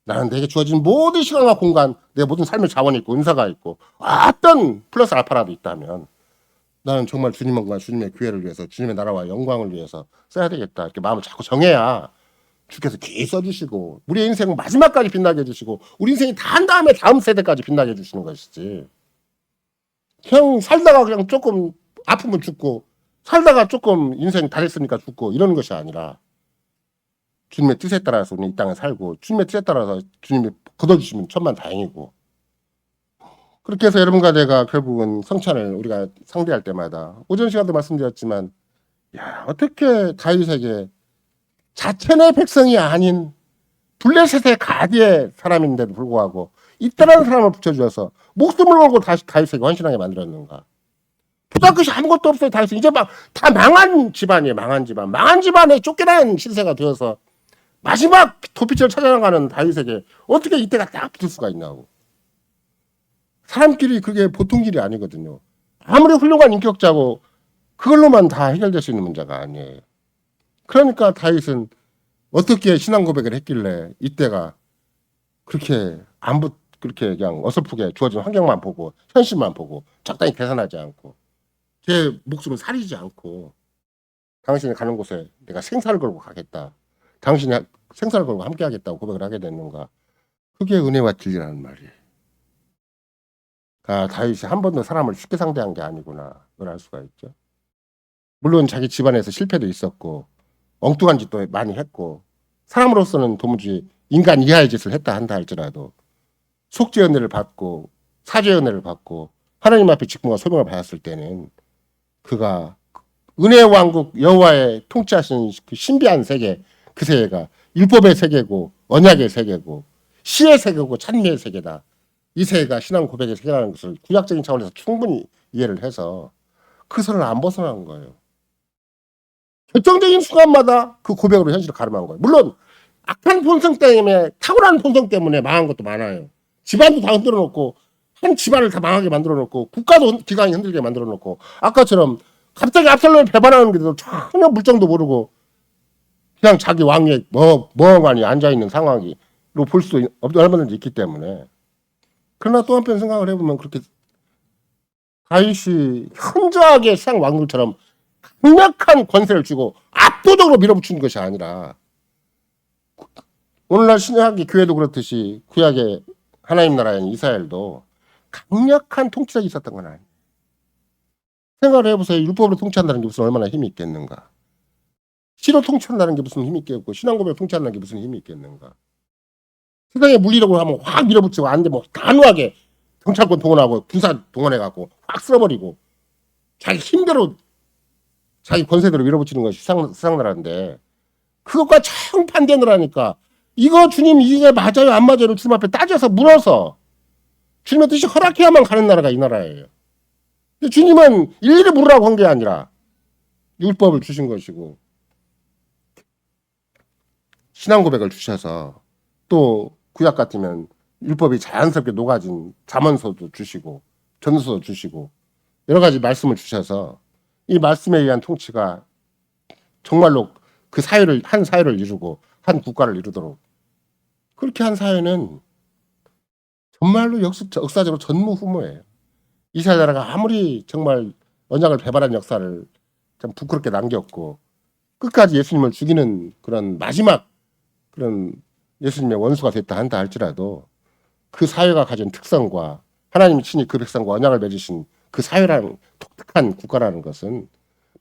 나는 내게 주어진 모든 시간과 공간, 내 모든 삶의 자원이 있고 은사가 있고 어떤 플러스 알파라도 있다면 나는 정말 주님과 주님의 교회를 위해서 주님의 나라와 영광을 위해서 써야 되겠다 이렇게 마음을 자꾸 정해야 주께서 기 써주시고 우리 인생 마지막까지 빛나게 해주시고 우리 인생이 다 한 다음에 다음 세대까지 빛나게 해주시는 것이지. 그냥 살다가 그냥 조금 아프면 죽고 살다가 조금 인생 다 됐으니까 죽고 이러는 것이 아니라 주님의 뜻에 따라서 우리 이 땅에 살고 주님의 뜻에 따라서 주님이 거둬주시면 천만다행이고, 그렇게 해서 여러분과 내가 결국은 성찬을 우리가 상대할 때마다 오전 시간도 말씀드렸지만 야 어떻게 다윗에게 자체의 백성이 아닌 블레셋의 가디의 사람인데도 불구하고 이따라는 사람을 붙여주어서 목숨을 걸고 다시 다윗에게 헌신하게 만들었는가. 부담 것이 아무것도 없어요. 다윗은 이제 막 다 망한 집안이에요. 망한 집안. 망한 집안에 쫓겨난 신세가 되어서 마지막 도피처를 찾아나가는 다윗에게 어떻게 이때가 딱 붙을 수가 있냐고. 사람끼리 그게 보통 일이 아니거든요. 아무리 훌륭한 인격자고 그걸로만 다 해결될 수 있는 문제가 아니에요. 그러니까 다윗은 어떻게 신앙 고백을 했길래 이때가 그렇게 그렇게 그냥 어설프게 주어진 환경만 보고 현실만 보고 적당히 계산하지 않고 제 목숨을 사리지 않고 당신이 가는 곳에 내가 생사를 걸고 가겠다. 당신이 생사를 걸고 함께 하겠다고 고백을 하게 됐는가. 그게 은혜와 진리라는 말이에요. 아, 다윗이 한 번도 사람을 쉽게 상대한 게 아니구나. 그걸 알 수가 있죠. 물론 자기 집안에서 실패도 있었고 엉뚱한 짓도 많이 했고 사람으로서는 도무지 인간 이하의 짓을 했다 한다 할지라도 속죄 은혜를 받고 사죄 은혜를 받고 하나님 앞에 직분과 소명을 받았을 때는 그가 은혜의 왕국 여호와의 통치하시는 그 신비한 세계, 그 세계가 율법의 세계고 언약의 세계고 시의 세계고 찬미의 세계다. 이 세계가 신앙 고백의 세계라는 것을 구약적인 차원에서 충분히 이해를 해서 그 선을 안 벗어난 거예요. 결정적인 순간마다 그 고백으로 현실을 가름한 거예요. 물론 악한 본성 때문에 탁월한 본성 때문에 망한 것도 많아요. 집안도 다 흔들어 놓고 한 집안을 다 망하게 만들어 놓고 국가도 기강이 흔들게 만들어 놓고 아까처럼 갑자기 압살롬을 배반하는 게도 전혀 물정도 모르고 그냥 자기 왕위에 멍하니 앉아있는 상황으로 볼 수 얼마든지 있기 때문에. 그러나 또 한편 생각을 해보면 그렇게 다윗이 현저하게 세상 왕들처럼 강력한 권세를 주고 압도적으로 밀어붙이는 것이 아니라 오늘날 신약의 교회도 그렇듯이 구약의 하나님 나라인 이스라엘도 강력한 통치력이 있었던 건 아니에요. 생각을 해보세요. 율법으로 통치한다는 게 무슨 얼마나 힘이 있겠는가. 시로 통치한다는 게 무슨 힘이 있겠고 신앙고백으로 통치한다는 게 무슨 힘이 있겠는가. 세상에 물리력으로 하면 확 밀어붙이고 안 되면 단호하게 경찰권 동원하고 군사 동원해갖고 확 쓸어버리고 자기 힘대로 자기 권세대로 밀어붙이는 것이 세상 나라인데 그것과 정반대느라니까 이거 주님 이게 맞아요 안 맞아요를 주님 앞에 따져서 물어서 주님의 뜻이 허락해야만 가는 나라가 이 나라예요. 근데 주님은 일일이 물으라고 한 게 아니라 율법을 주신 것이고 신앙 고백을 주셔서 또 구약 같으면 율법이 자연스럽게 녹아진 잠언서도 주시고 전서도 주시고 여러 가지 말씀을 주셔서 이 말씀에 의한 통치가 정말로 그 사회를 한 사회를 이루고 한 국가를 이루도록 그렇게 한 사회는 정말로 역사적으로 전무후무해요. 이스라엘 나라가 아무리 정말 언약을 배반한 역사를 참 부끄럽게 남겼고 끝까지 예수님을 죽이는 그런 마지막 그런 예수님의 원수가 됐다 한다 할지라도 그 사회가 가진 특성과 하나님이 친히 그 백성과 언약을 맺으신 그 사회라는 독특한 국가라는 것은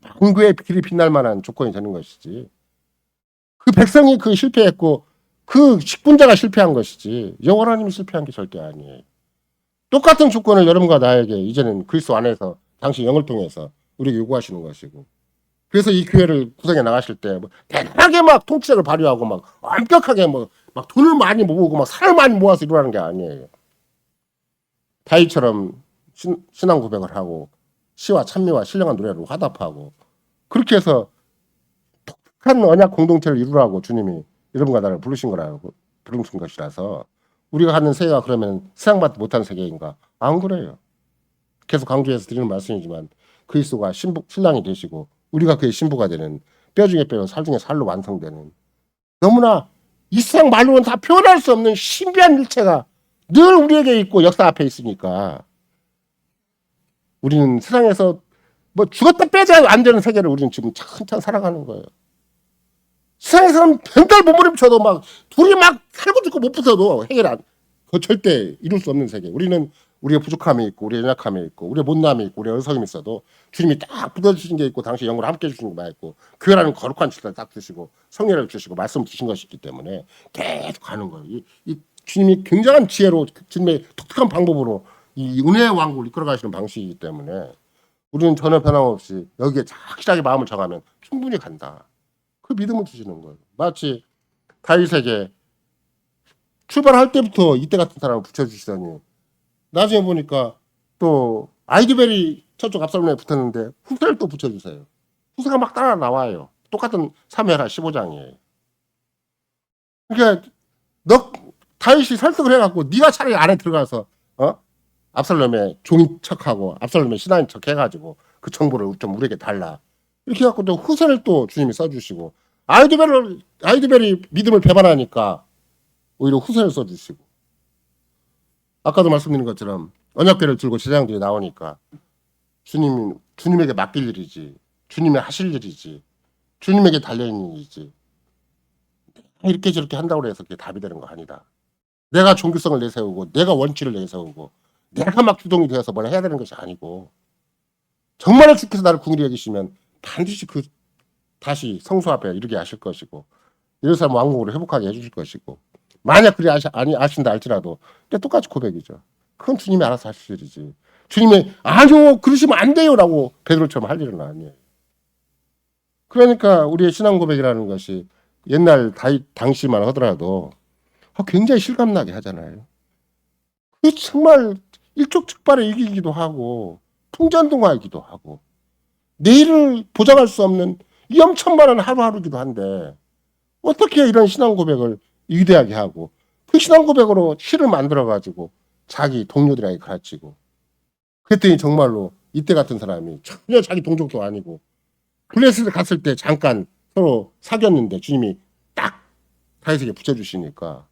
만구의 길이 빛날 만한 조건이 되는 것이지. 그 백성이 그 실패했고 그 식군자가 실패한 것이지 여호와 하나님이 실패한 게 절대 아니에요. 똑같은 조건을 여러분과 나에게 이제는 그리스도 안에서 당시 영을 통해서 우리에게 요구하시는 것이고 그래서 이 교회를 구성해 나가실 때 뭐 대단하게 막 통치력을 발휘하고 막 완벽하게 뭐 막 돈을 많이 모으고 막 사람을 많이 모아서 이루라는 게 아니에요. 다윗처럼 신앙 고백을 하고 시와 찬미와 신령한 노래로 화답하고 그렇게 해서 독특한 언약 공동체를 이루라고 주님이 여러분과 나를 부르신 것이라서 우리가 하는 세계가 그러면 사랑받지 못한 세계인가? 안 그래요. 계속 강조해서 드리는 말씀이지만 그리스도가 신랑이 되시고 우리가 그의 신부가 되는 뼈 중에 뼈요 살 중에 살로 완성되는 너무나 이 세상 말로는 다 표현할 수 없는 신비한 일체가 늘 우리에게 있고 역사 앞에 있으니까 우리는 세상에서 뭐 죽었다 빼자 안 되는 세계를 우리는 지금 찬찬 살아가는 거예요. 세상에서는 별별 몸부림쳐도 막 둘이 막 살고 죽고 못 붙어도 해결 안, 그 절대 이룰 수 없는 세계. 우리는 우리의 부족함이 있고 우리의 연약함이 있고 우리의 못남이 있고 우리의 어리석음이 있어도 주님이 딱 붙어주신 게 있고 당시 영으로 함께 해주신 게 많이 있고 교회라는 거룩한 질서를 딱 주시고 성령을 주시고 말씀 주신 것이 있기 때문에 계속 가는 거예요. 이 주님이 굉장한 지혜로 주님의 독특한 방법으로 이 은혜의 왕국을 이끌어 가시는 방식이기 때문에 우리는 전혀 변함없이 여기에 확실하게 마음을 정하면 충분히 간다. 그 믿음을 주시는 거예요. 마치 다윗에게 출발할 때부터 이때 같은 사람을 붙여주시더니 나중에 보니까 또 아이드벨이 저쪽 압살롬에 붙었는데 후세를 또 붙여주세요. 후세가 막 따라 나와요. 똑같은 사무엘하 15장이에요. 그러니까 너 다윗이 설득을 해갖고 네가 차라리 안에 들어가서 압살롬의 종인 척하고 압살롬의 신하인 척 해가지고 그 정보를 좀 우리에게 달라. 이렇게 해갖고 또 후세를 또 주님이 써주시고 아이드벨이 믿음을 배반하니까 오히려 후세를 써주시고 아까도 말씀드린 것처럼 언약궤를 들고 제사장들이 나오니까 주님에게 맡길 일이지 주님의 하실 일이지 주님에게 달려있는 일이지 이렇게 저렇게 한다고 해서 그게 답이 되는 거 아니다. 내가 종교성을 내세우고 내가 원칙을 내세우고 내가 막 주동이 되어서 뭘 해야 되는 것이 아니고 정말로 주께서 나를 궁일히 여기시면 반드시 다시 성소 앞에 이르게 하실 것이고 예루살렘 왕국으로 회복하게 해주실 것이고 만약 그리 아신다 할지라도 똑같이 고백이죠. 그건 주님이 알아서 하실 일이지. 주님이 아니요 그러시면 안 돼요 라고 베드로처럼 할 일은 아니에요. 그러니까 우리의 신앙 고백이라는 것이 옛날 당시만 하더라도 굉장히 실감나게 하잖아요. 그 정말 일촉즉발의 일기이기도 하고 풍전등화이기도 하고 내일을 보장할 수 없는 위험천만한 하루하루기도 한데 어떻게 이런 신앙 고백을 위대하게 하고 그 신앙 고백으로 시를 만들어가지고 자기 동료들에게 가르치고 그랬더니 정말로 이때 같은 사람이 전혀 자기 동족도 아니고 블레셋을 갔을 때 잠깐 서로 사귀었는데 주님이 딱 다윗에게 붙여주시니까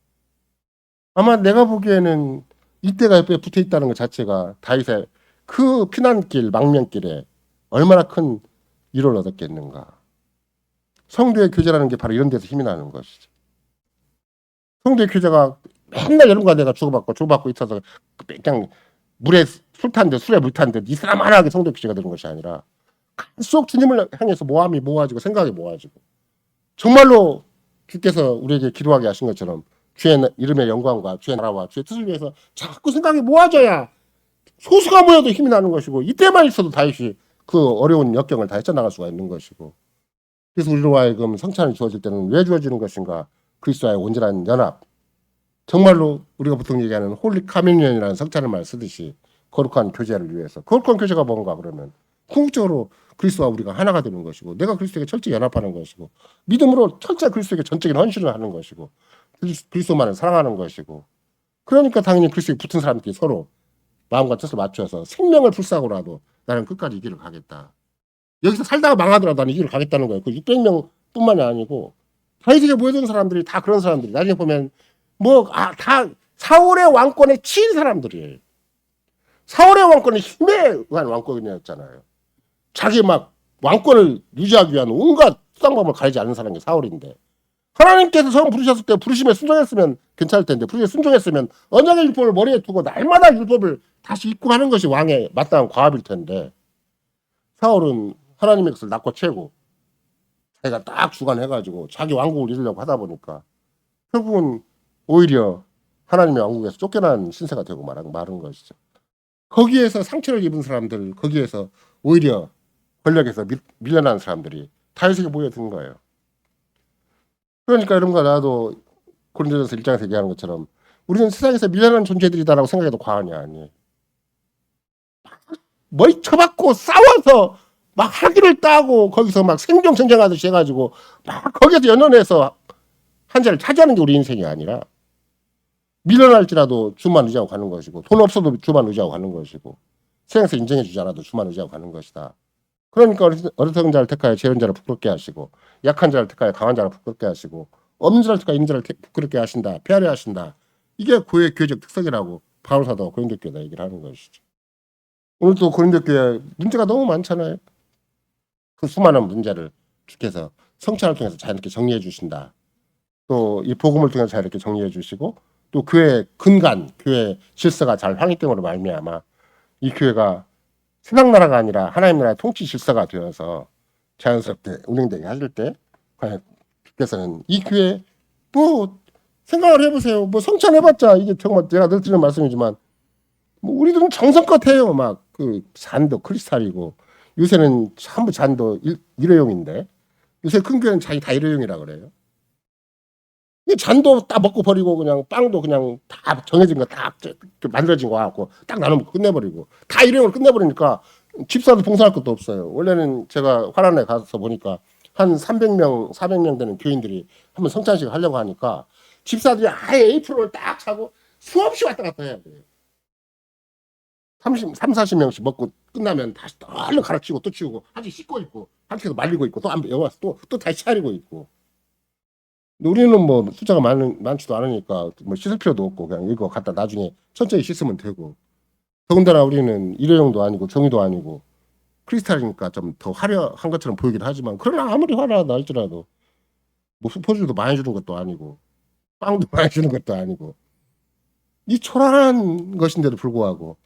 아마 내가 보기에는 이때가 옆에 붙어있다는 것 자체가 다윗의 그 피난길 망명길에 얼마나 큰 위로를 얻었겠는가. 성도의 교제라는 게 바로 이런 데서 힘이 나는 것이죠. 성도의 교제가 맨날 여러분과 내가 주고받고 있어서 그냥 술 탄 듯 술에 물 탄 듯 이 사람 하나하게 성도의 교제가 되는 것이 아니라 계속 주님을 향해서 모함이 모아지고 생각이 모아지고 정말로 주께서 우리에게 기도하게 하신 것처럼 주의 이름의 영광과 주의 나라와 주의 뜻을 위해서 자꾸 생각이 모아져야 소수가 모여도 힘이 나는 것이고 이때만 있어도 다윗이 그 어려운 역경을 다 헤쳐나갈 수가 있는 것이고 그래서 우리로 하여금 성찬이 주어질 때는 왜 주어지는 것인가. 그리스도와의 온전한 연합 정말로 우리가 보통 얘기하는 홀리 카미니언이라는 성찬을 말 쓰듯이 거룩한 교제를 위해서 거룩한 교제가 뭔가 그러면 궁극적으로 그리스도와 우리가 하나가 되는 것이고 내가 그리스도에게 철저히 연합하는 것이고 믿음으로 철저히 그리스도에게 전적인 헌신을 하는 것이고 그리스도만을 사랑하는 것이고 그러니까 당연히 그리스도에 붙은 사람들이 서로 마음과 뜻을 맞춰서 생명을 불사고라도 나는 끝까지 이 길을 가겠다. 여기서 살다가 망하더라도 나는 이 길을 가겠다는 거예요. 그 600명 뿐만이 아니고 다윗에게 모여든 사람들이 다 그런 사람들이 나중에 보면 다 사울의 왕권에 치인 사람들이에요. 사울의 왕권은 힘에 의한 왕권이었잖아요. 자기 막 왕권을 유지하기 위한 온갖 수단방법을 가리지 않는 사람이 사울인데 하나님께서 성 부르셨을 때 부르심에 순종했으면 괜찮을 텐데 부르심에 순종했으면 언약의 율법을 머리에 두고 날마다 율법을 다시 입고 하는 것이 왕의 마땅한 과업일 텐데 사울은 하나님의 것을 낳고 채고 자기가 딱 주관해가지고 자기 왕국을 이루려고 하다 보니까 결국은 오히려 하나님의 왕국에서 쫓겨난 신세가 되고 말은 것이죠. 거기에서 상처를 입은 사람들, 거기에서 오히려 권력에서 밀려난 사람들이 다윗에게 모여든 거예요. 그러니까 이런 거 나도 고린도전서 1장에서 얘기하는 것처럼 우리는 세상에서 밀려난 존재들이다라고 생각해도 과언이 아니에요. 쳐받고 싸워서 막 학위를 따고 거기서 막 생존하듯이 해가지고 막 거기서 연연해서 한 자리를 차지하는 게 우리 인생이 아니라 밀려날지라도 주만 의지하고 가는 것이고 돈 없어도 주만 의지하고 가는 것이고 세상에서 인정해주지 않아도 주만 의지하고 가는 것이다. 그러니까 어리석은 자를 택하여 재운 자를 부끄럽게 하시고 약한 자를 택하여 강한 자를 부끄럽게 하시고 없는 자를 택하여 있는 자를 부끄럽게 하신다. 폐하려 하신다. 이게 교회의 교회적 특성이라고 바울 사도가 고린도 교회에다 얘기를 하는 것이죠. 오늘 또 고린도 교회 문제가 너무 많잖아요. 그 수많은 문제를 주께서 성찬을 통해서 자연스럽게 정리해 주신다. 또 이 복음을 통해서 자연스럽게 정리해 주시고 또 교회 근간, 교회 질서가 잘 확립됨으로 말미암아 이 교회가 세상 나라가 아니라 하나님 나라의 통치 질서가 되어서 자연스럽게 운영되게 하실 때 과연 주께서는 이 교회 생각을 해보세요. 성찬 해봤자 이게 정말 제가 늘 드리는 말씀이지만 우리들은 정성껏 해요. 막 그 잔도 크리스탈이고 요새는 전부 잔도 일회용인데 요새 큰 교회는 잔이 다 일회용이라 그래요. 이 잔도 딱 먹고 버리고 그냥 빵도 그냥 다 정해진 거 다 만들어진 거 갖고 딱 나눠 끝내버리고 다 일회용으로 끝내버리니까 집사도 봉사할 것도 없어요. 원래는 제가 화란에 가서 보니까 한 300명, 400명 되는 교인들이 한번 성찬식 하려고 하니까 집사들이 아예 에이프론을 딱 차고 수없이 왔다 갔다 해야 돼요. 40명씩 먹고 끝나면 다시 또 얼른 갈아치우고 또 치우고 한씩 씻고 있고 한쪽에서 말리고 있고 또 여와서 또 다시 차리고 있고. 우리는 숫자가 많지도 않으니까 씻을 필요도 없고 그냥 이거 갖다 나중에 천천히 씻으면 되고 더군다나 우리는 일회용도 아니고 종이도 아니고 크리스탈이니까 좀 더 화려한 것처럼 보이긴 하지만 그러나 아무리 화려하다 할지라도 포즈도 많이 주는 것도 아니고 빵도 많이 주는 것도 아니고 이 초라한 것인데도 불구하고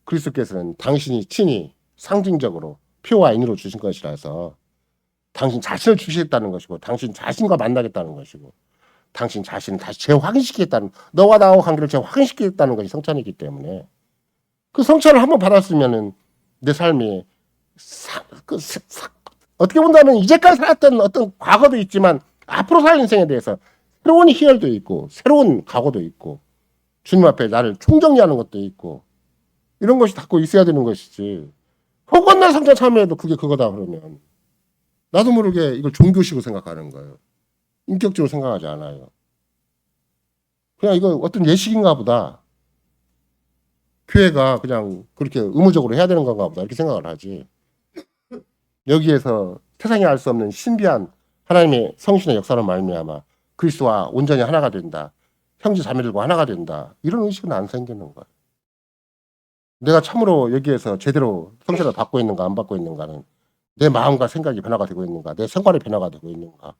그리스도께서는 당신이 친히 상징적으로 표와 인으로 주신 것이라서 당신 자신을 주시겠다는 것이고 당신 자신과 만나겠다는 것이고 당신 자신을 다시 재확인시키겠다는 너와 나와 관계를 재확인시키겠다는 것이 성찬이기 때문에 그 성찬을 한번 받았으면은 내 삶이 어떻게 본다면 이제까지 살았던 어떤 과거도 있지만 앞으로 살 인생에 대해서 새로운 희열도 있고 새로운 각오도 있고 주님 앞에 나를 총정리하는 것도 있고 이런 것이 갖고 있어야 되는 것이지 혹은 날 성찬 참여해도 그게 그거다 그러면 나도 모르게 이걸 종교식으로 생각하는 거예요. 인격적으로 생각하지 않아요. 그냥 이거 어떤 예식인가 보다. 교회가 그냥 그렇게 의무적으로 해야 되는 건가 보다 이렇게 생각을 하지. 여기에서 세상이 알 수 없는 신비한 하나님의 성신의 역사로 말미암아 그리스도와 온전히 하나가 된다. 형제 자매들과 하나가 된다. 이런 의식은 안 생기는 거예요. 내가 참으로 여기에서 제대로 성찬을 받고 있는가 안 받고 있는가는 내 마음과 생각이 변화가 되고 있는가, 내 생활이 변화가 되고 있는가,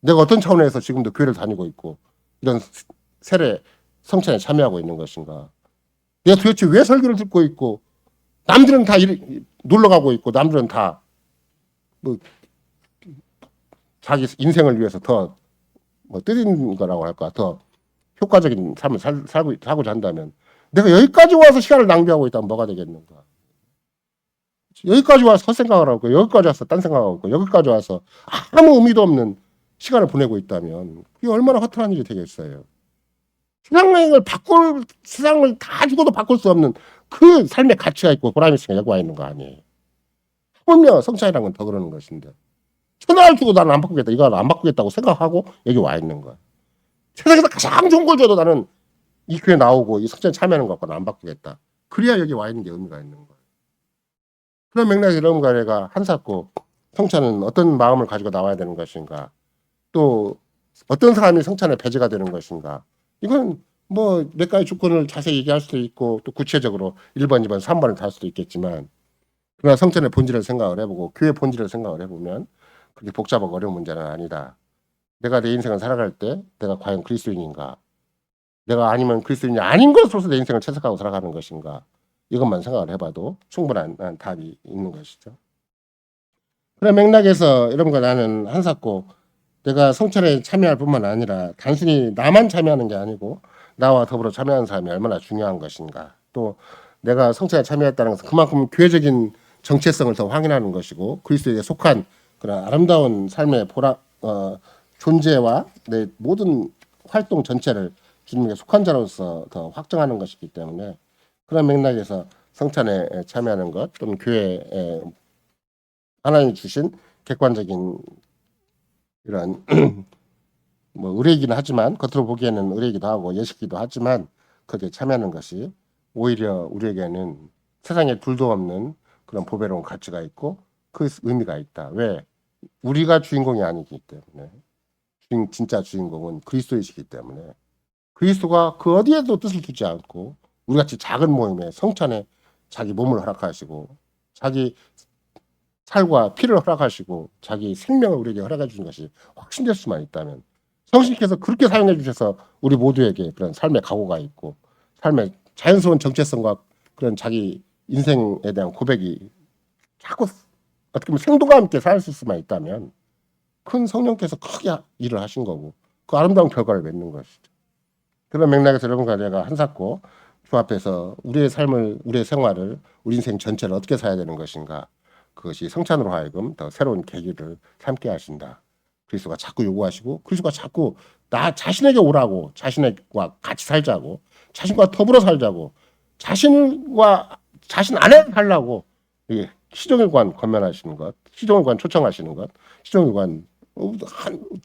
내가 어떤 차원에서 지금도 교회를 다니고 있고 이런 세례 성찬에 참여하고 있는 것인가, 내가 도대체 왜 설교를 듣고 있고 남들은 다 놀러 가고 있고 남들은 다 자기 인생을 위해서 더 뜻있는 거라고 할까, 더 효과적인 삶을 살고자 한다면 내가 여기까지 와서 시간을 낭비하고 있다면 뭐가 되겠는가. 여기까지 와서 헛생각을 하고 여기까지 와서 딴 생각하고 있고 여기까지 와서 아무 의미도 없는 시간을 보내고 있다면 그게 얼마나 허탈한 일이 되겠어요. 세상을 다 죽어도 바꿀 수 없는 그 삶의 가치가 있고 보람이 있으니까 여기 와 있는 거 아니에요. 하물며 성찬이라는 건 더 그러는 것인데 천하를 주고 나는 안 바꾸겠다, 이거 안 바꾸겠다고 생각하고 여기 와 있는 거야. 세상에서 가장 좋은 걸 줘도 나는 이 교회 나오고 이 성찬에 참여하는 것 갖고는 안 바꾸겠다. 그래야 여기 와 있는 게 의미가 있는 거야. 그런 맥락에서 여러분과 내가 한사코 성찬은 어떤 마음을 가지고 나와야 되는 것인가? 또 어떤 사람이 성찬의 배제가 되는 것인가? 이건 뭐 몇 가지 조건을 자세히 얘기할 수도 있고 또 구체적으로 1번, 2번, 3번을 달 수도 있겠지만 그러나 성찬의 본질을 생각을 해보고 교회 본질을 생각을 해보면 그렇게 복잡하고 어려운 문제는 아니다. 내가 내 인생을 살아갈 때 내가 과연 그리스도인인가? 내가 아니면 그리스도인이 아닌 것으로서 내 인생을 채석하고 살아가는 것인가? 이것만 생각을 해봐도 충분한 답이 있는 것이죠. 그런 맥락에서 여러분과 나는 한사코 내가 성찬에 참여할 뿐만 아니라 단순히 나만 참여하는 게 아니고 나와 더불어 참여하는 사람이 얼마나 중요한 것인가. 또 내가 성찬에 참여했다는 것은 그만큼 교회적인 정체성을 더 확인하는 것이고 그리스도에게 속한 그런 아름다운 삶의 존재와 내 모든 활동 전체를 주님에게 속한 자로서 더 확정하는 것이기 때문에 그런 맥락에서 성찬에 참여하는 것 또는 교회에 하나님이 주신 객관적인 이런 뭐 의례이긴 하지만 겉으로 보기에는 의례이기도 하고 예식이기도 하지만 거기에 참여하는 것이 오히려 우리에게는 세상에 둘도 없는 그런 보배로운 가치가 있고 그 의미가 있다. 왜? 우리가 주인공이 아니기 때문에 진짜 주인공은 그리스도이시기 때문에 그리스도가 그 어디에도 뜻을 두지 않고 우리같이 작은 모임에 성찬에 자기 몸을 허락하시고 자기 살과 피를 허락하시고 자기 생명을 우리에게 허락해 주신 것이 확신될 수만 있다면 성신께서 그렇게 사용해 주셔서 우리 모두에게 그런 삶의 각오가 있고 삶의 자연스러운 정체성과 그런 자기 인생에 대한 고백이 자꾸 어떻게 보면 생동과 함께 살 수만 있다면 큰 성령께서 크게 일을 하신 거고 그 아름다운 결과를 맺는 것이죠. 그런 맥락에서 여러분과 내가 한사코 주 앞에서 우리의 삶을 우리의 생활을 우리 인생 전체를 어떻게 살아야 되는 것인가 그것이 성찬으로 하여금 더 새로운 계기를 삼게 하신다. 그리스도가 자꾸 요구하시고 그리스도가 자꾸 나 자신에게 오라고 자신과 같이 살자고 자신과 더불어 살자고 자신과 자신 안에 살라고 시종일관 권면하시는 것 시종일관 초청하시는 것 시종일관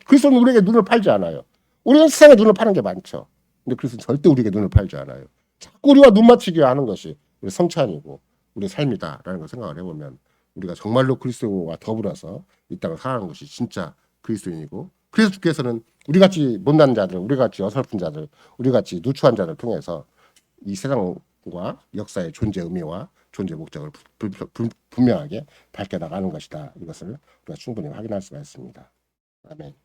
그리스도는 우리에게 눈을 팔지 않아요. 우리는 세상에 눈을 파는 게 많죠. 근데 그리스도는 절대 우리에게 눈을 팔지 않아요. 자꾸 우리와 눈 맞추게 하는 것이 우리 성찬이고 우리 삶이다라는 걸 생각을 해보면 우리가 정말로 그리스도와 더불어서 이 땅을 살아가는 것이 진짜 그리스도인이고 그래서 주께서는 우리같이 못난 자들 우리같이 어설픈 자들 우리같이 누추한 자들 통해서 이 세상과 역사의 존재 의미와 존재 목적을 분명하게 밝혀나가는 것이다. 이것을 우리가 충분히 확인할 수가 있습니다. 아멘.